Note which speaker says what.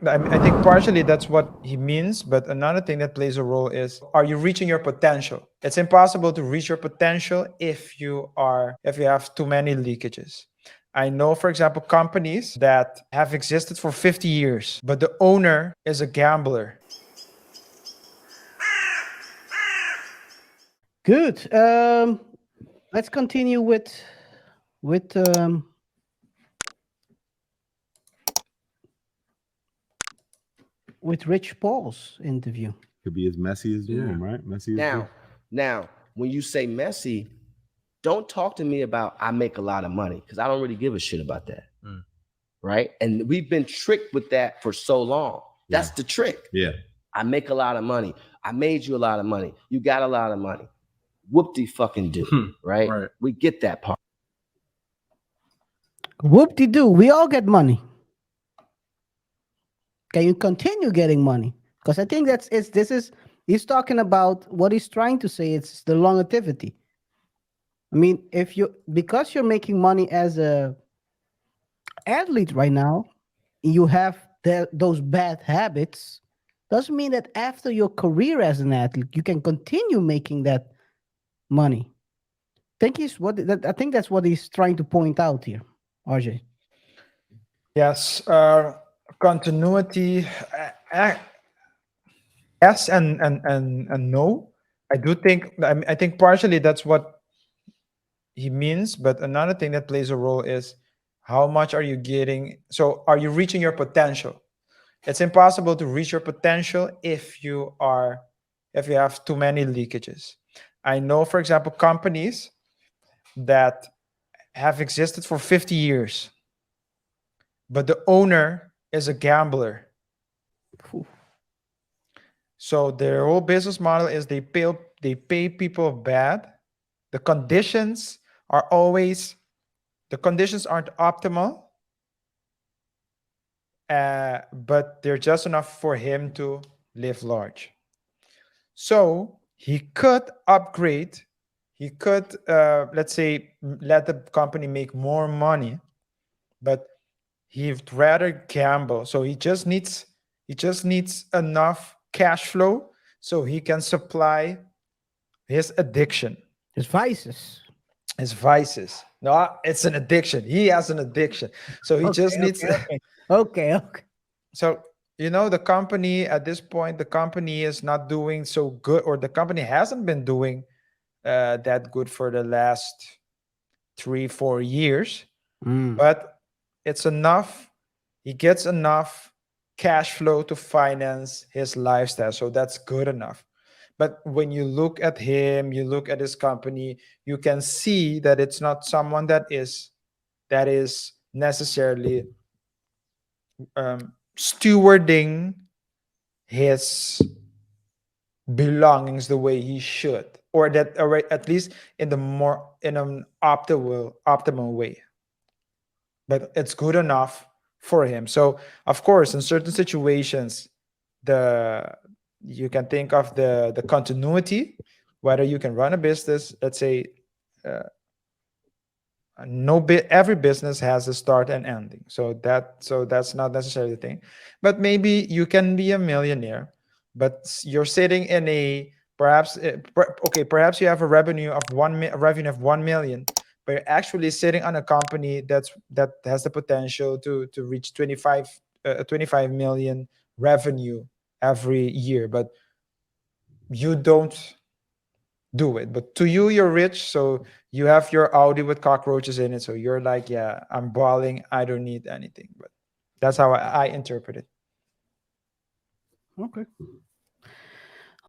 Speaker 1: I think partially that's what he means, but another thing that plays a role is, are you reaching your potential? It's impossible to reach your potential if you have too many leakages. I know, for example, companies that have existed for 50 years, but the owner is a gambler.
Speaker 2: Good. Let's continue with with Rich Paul's interview.
Speaker 3: Could be as messy as the room, right? Messy as
Speaker 4: Now, when you say messy, don't talk to me about I make a lot of money because I don't really give a shit about that. Right? And we've been tricked with that for so long. That's the trick.
Speaker 3: Yeah.
Speaker 4: I make a lot of money. I made you a lot of money. You got a lot of money. Whoop-de fucking do, right? We get that part.
Speaker 2: Whoop-de-doo. We all get money. Can you continue getting money? Because I think he's talking about what he's trying to say. It's the longevity. I mean, because you're making money as a athlete right now, you have those bad habits, doesn't mean that after your career as an athlete, you can continue making that money. I think that's what he's trying to point out here, RJ.
Speaker 1: Yes, continuity. Yes and no. I think partially that's what he means, but another thing that plays a role is, how much are you getting? So are you reaching your potential? It's impossible to reach your potential if you have too many leakages. I know, for example, companies that have existed for 50 years, but the owner is a gambler. So their whole business model is they pay people bad. The conditions are always the conditions aren't optimal, but they're just enough for him to live large. So he could upgrade. He could, let's say, let the company make more money, but he'd rather gamble. So he just needs enough cash flow so he can supply his addiction,
Speaker 2: His vices.
Speaker 1: his vices. No, it's an addiction. He has an addiction. So he just needs.
Speaker 2: Okay.
Speaker 1: So, the company at this point, the company is not doing so good, or the company hasn't been doing that good for the last 3-4 years, but it's enough. He gets enough cash flow to finance his lifestyle. So that's good enough. But when you look at him, you look at his company, you can see that it's not someone that is necessarily stewarding his belongings the way he should, or at least in an optimal way. But it's good enough for him. So of course, in certain situations, the you can think of the continuity, whether you can run a business. Let's say, uh, no bit every business has a start and ending, so that's not necessarily the thing. But maybe you can be a millionaire, but you're sitting in a perhaps you have a revenue of 1 million, but you're actually sitting on a company that has the potential to reach 25 million revenue every year, but you don't do it. But to you, you're rich, so you have your Audi with cockroaches in it. So you're like, yeah, I'm balling. I don't need anything. But that's how I interpret it.
Speaker 2: Okay.